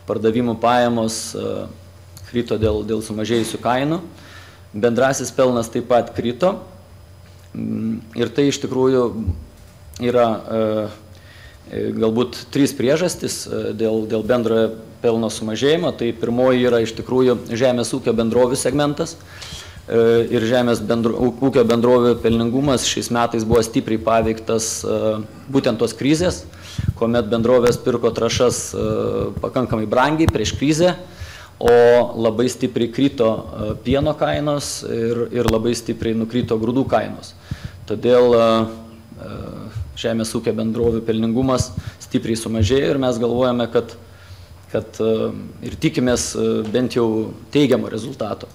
pardavimų pajamos krito dėl sumažėjusių kainų, bendrasis pelnas taip pat krito ir tai iš tikrųjų yra galbūt 3 priežastys dėl bendrojo pelno sumažėjimo. Tai pirmoji yra iš tikrųjų žemės ūkio bendrovių segmentas ir žemės ūkio bendrovių pelningumas šiais metais buvo stipriai paveiktas būtent tos krizės, kuomet bendrovės pirko trąšas pakankamai brangiai prieš krizę, o labai stipriai krito pieno kainos ir labai stipriai nukrito grūdų kainos. Todėl žemės ūkio bendrovių pelningumas stipriai sumažėjo ir mes galvojame, kad ir tikimės bent jau teigiamo rezultato.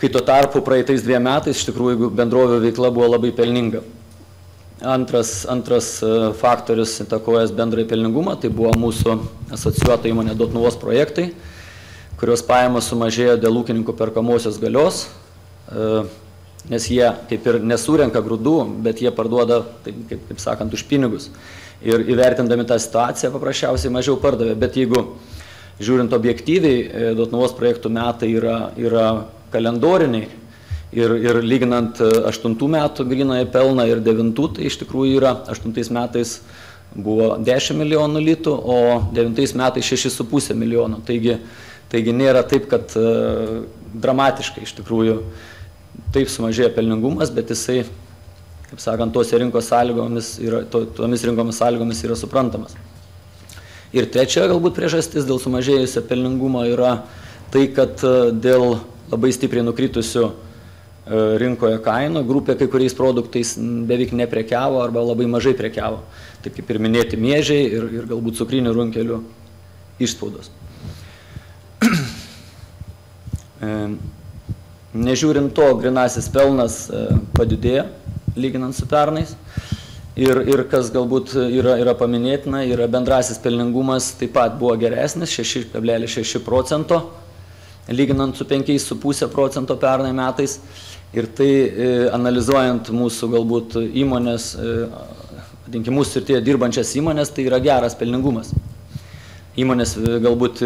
Kai tuo tarpu praeitais 2 metais iš tikrųjų bendrovių veikla buvo labai pelninga. Antras faktorius įtakojęs bendrai pelningumą, tai buvo mūsų asocijuota įmonė Dotnuvos projektai, kurios pajamos sumažėjo dėl ūkininkų perkamosios galios, nes jie kaip ir nesurenka grūdų, bet jie parduoda, kaip sakant, už pinigus. Ir įvertindami tą situaciją paprasčiausiai mažiau pardavė. Bet jeigu žiūrint objektyviai, Dotnuvos projektų metai yra kalendoriniai ir lyginant 8 metų grynojo pelną ir 9, tai iš tikrųjų yra 8 metais buvo 10 milijonų litų, o 9 metais 6,5 milijonų. Taigi nėra taip, kad dramatiškai iš tikrųjų taip sumažėjo pelningumas, bet jisai, kaip sakant, tomis rinkomis sąlygomis yra suprantamas. Ir trečia galbūt priežastis dėl sumažėjusio pelningumo yra tai, kad dėl labai stipriai nukritusių rinkoje kainų grupė kai kuriais produktais beveik neprekiavo arba labai mažai prekiavo. Taip kaip ir minėti miežiai ir galbūt cukrinių runkelių išspaudos. Nežiūrint to, grynasis pelnas padidėjo, lyginant su pernais. Ir kas galbūt yra paminėtina, yra bendrasis pelningumas taip pat buvo geresnis, 6,6%, lyginant su 5,5% pernai metais. Ir tai analizuojant mūsų galbūt įmonės, vadinkim, mūsų srityje dirbančias įmonės, tai yra geras pelningumas. Įmonės galbūt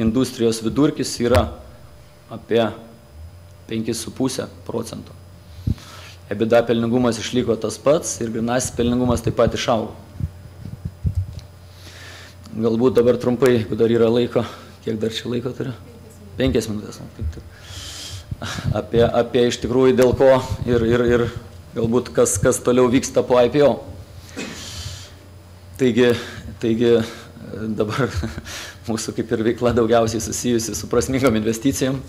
industrijos vidurkis yra apie 5,5%. EBITDA pelningumas išliko tas pats ir grynasis pelningumas taip pat išaugo. Galbūt dabar trumpai, jeigu dar yra laiko, kiek dar čia laiko turiu? 5 minutės. Apie iš tikrųjų dėl ko ir galbūt kas toliau vyksta po IPO. Taigi dabar mūsų kaip ir veikla daugiausiai susijusi su prasmingom investicijom.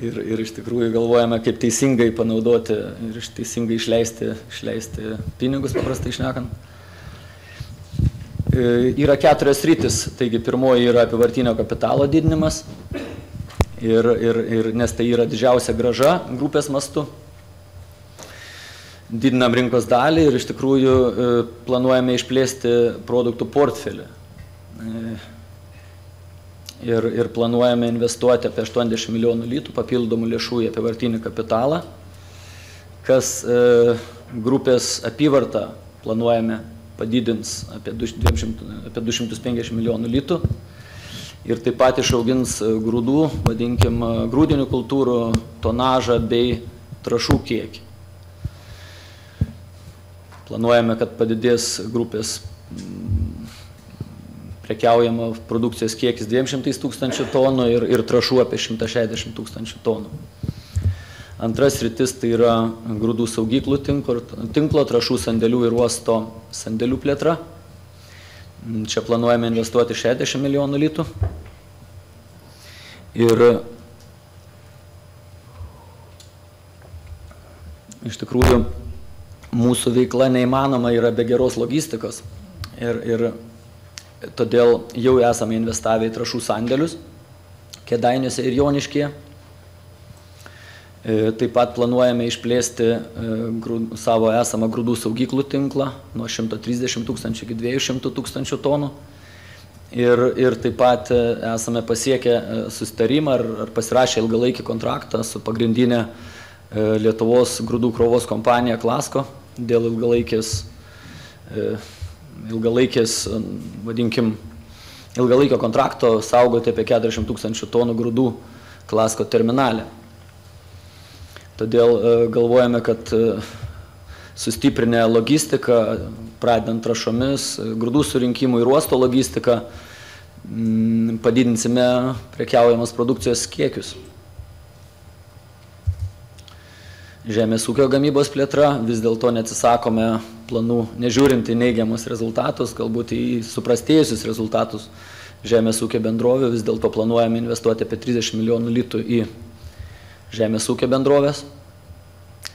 Ir iš tikrųjų galvojame, kaip teisingai panaudoti ir teisingai išleisti pinigus, paprastai šnekant. Yra 4 sritis, taigi pirmoji yra apyvartinio kapitalo didinimas, nes tai yra didžiausia grąža grupės mastu. Didinam rinkos dalį ir iš tikrųjų planuojame išplėsti produktų portfelį. Ir planuojame investuoti apie 80 milijonų litų papildomų lėšų į apyvartinį kapitalą, kas grupės apyvartą planuojame padidins apie 250 milijonų litų ir taip pat išaugins grūdų, vadinkim, grūdinių kultūrų tonažą bei trąšų kiekį. Planuojame, kad padidės grupės prekiaujama produkcijos kiekis 200 tūkstančių tonų ir trąšų apie 160 tūkstančių tonų. Antras sritis tai yra grūdų saugyklų tinklo, trąšų sandėlių ir uosto sandėlių plėtra. Čia planuojame investuoti 60 milijonų litų. Ir iš tikrųjų mūsų veikla neįmanoma yra be geros logistikos. Ir todėl jau esame investavę į trąšų sandėlius Kėdainiuose ir Joniškyje. Taip pat planuojame išplėsti savo esamą grūdų saugyklų tinklą nuo 130 tūkstančių iki 200 tūkstančių tonų. Ir taip pat esame pasiekę susitarimą ar pasirašę ilgalaikį kontraktą su pagrindinė Lietuvos grūdų krovos kompanija Klasko dėl ilgalaikės, vadinkim, ilgalaikio kontrakto saugoti apie 40 000 tonų grūdų Klasko terminale. Todėl galvojame, kad sustiprinę logistiką, pradedant trąšomis, grūdų surinkimų ir uosto logistiką, padidinsime prekiaujamos produkcijos kiekius. Žemės ūkio gamybos plėtra, vis dėlto neatsisakome planų, nežiūrint į neigiamus rezultatus, galbūt į suprastėjusius rezultatus žemės ūkio bendrovių, vis dėlto planuojame investuoti apie 30 milijonų litų į žemės ūkio bendrovės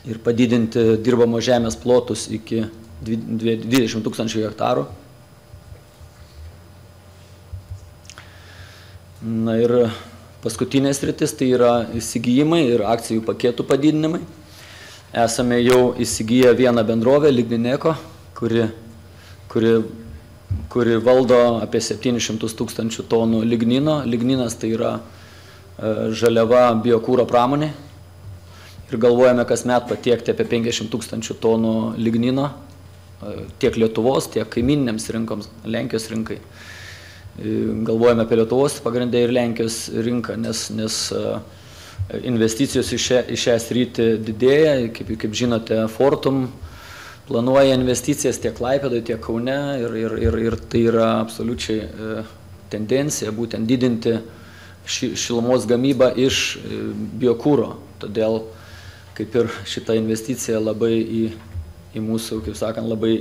ir padidinti dirbamo žemės plotus iki 20 000 hektarų. Na ir paskutinės sritis tai yra įsigijimai ir akcijų paketų padidinimai. Esame jau įsigiję vieną bendrovę, Lignineko, kuri valdo apie 700 000 tonų lignino. Ligninas tai yra žaliava biokūro pramonė. Ir galvojame kasmet patiekti apie 50 000 tonų lignino tiek Lietuvos, tiek kaiminėms rinkoms, Lenkijos rinkai. Galvojame apie Lietuvos pagrindę ir Lenkijos rinką, nes investicijos į šią sritį didėja. Kaip žinote, Fortum planuoja investicijas tiek Klaipėdoje, tiek Kaune ir tai yra absoliučiai tendencija būtent didinti šilumos gamybą iš biokūro. Todėl kaip ir šita investicija labai į mūsų, kaip sakant, labai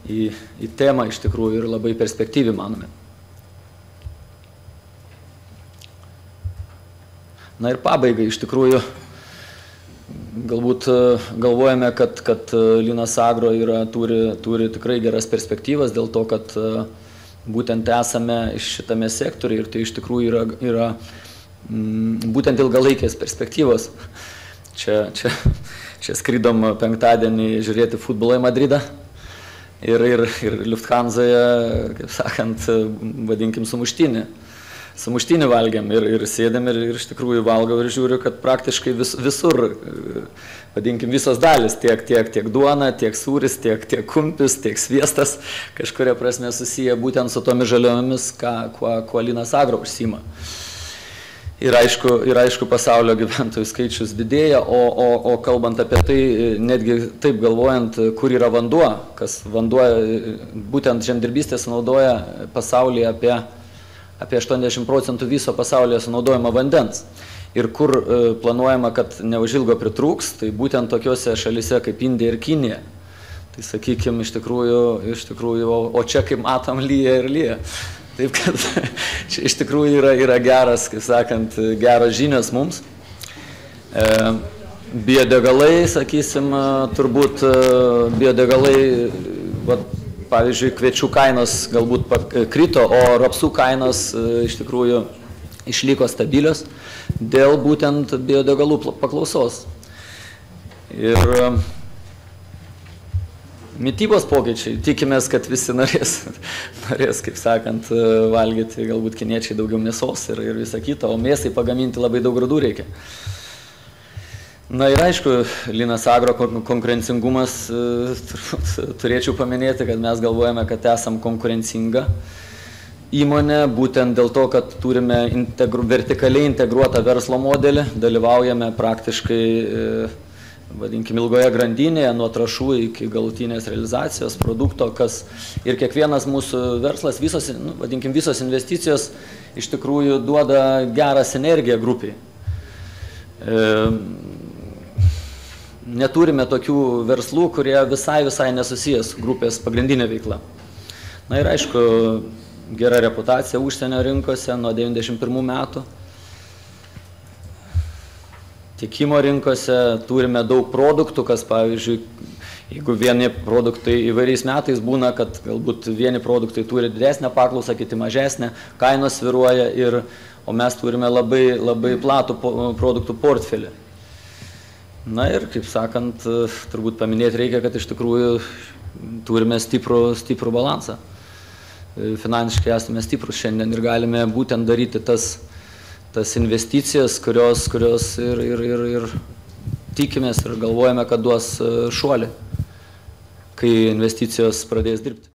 į temą iš tikrųjų ir labai perspektyvi manome. Na ir pabaigai, iš tikrųjų, galbūt galvojame, kad Linas Agro turi tikrai geras perspektyvas dėl to, kad būtent esame šitame sektoriuje ir tai iš tikrųjų yra būtent ilgalaikės perspektyvos. Čia skrydom penktadienį žiūrėti futbolą į Madridą ir Lufthansoje, kaip sakant, vadinkim sumuštinį valgiam ir sėdėm ir iš tikrųjų valgau ir žiūriu, kad praktiškai visur, vadinkim, visos dalis, tiek duona, tiek sūris, tiek kumpis, tiek sviestas, kažkuria prasme susiję būtent su tomis žaliomis, kuo Linas Agro užsiima. Ir aišku, pasaulio gyventojų skaičius didėja, o kalbant apie tai, netgi taip galvojant, kur yra vanduo, kas vanduo, būtent žemdirbystė sunaudoja pasaulyje apie 80% viso pasaulyje sunaudojama vandens. Ir kur planuojama, kad neužilgo pritrūks, tai būtent tokiuose šalyse kaip Indija ir Kinija. Tai sakykime, iš tikrųjų, o čia kaip matom lyja ir lyja. Taip kad čia iš tikrųjų yra geras, kaip sakant, geros žinios mums. Biodegalai, sakysim, turbūt biodegalai, pavyzdžiui, kviečių kainos galbūt krito, o rapsų kainos iš tikrųjų išliko stabilios dėl būtent biodegalų paklausos. Ir mitybos pokyčiai, tikimės, kad visi norės, kaip sakant, valgyti, galbūt kiniečiai daugiau mėsos ir visą kitą, o mėsai pagaminti labai daug grūdų reikia. Na ir aišku, Linas Agro konkurencingumas, turėčiau paminėti, kad mes galvojame, kad esam konkurencinga įmonė, būtent dėl to, kad turime vertikaliai integruotą verslo modelį, dalyvaujame praktiškai, vadinkim, ilgoje grandinėje, nuo trąšų iki galutinės realizacijos produkto, ir kiekvienas mūsų verslas, vadinkim, visos investicijos iš tikrųjų duoda gerą sinergiją grupiai. Neturime tokių verslų, kurie visai nesusijęs grupės pagrindinė veikla. Na ir aišku, gera reputacija užsienio rinkose nuo 91 metų. Tiekimo rinkose turime daug produktų, kas, pavyzdžiui, jeigu vieni produktai įvairiais metais būna, kad galbūt vieni produktai turi didesnę paklausą, kiti mažesnę, kainos svyruoja, o mes turime labai platų produktų portfelį. Na ir, kaip sakant, turbūt paminėti reikia, kad iš tikrųjų turime stiprų balansą. Finansiškai esame stiprus šiandien ir galime būtent daryti tas investicijas, kurios ir tikimės ir galvojame, kad duos šuolį, kai investicijos pradės dirbti.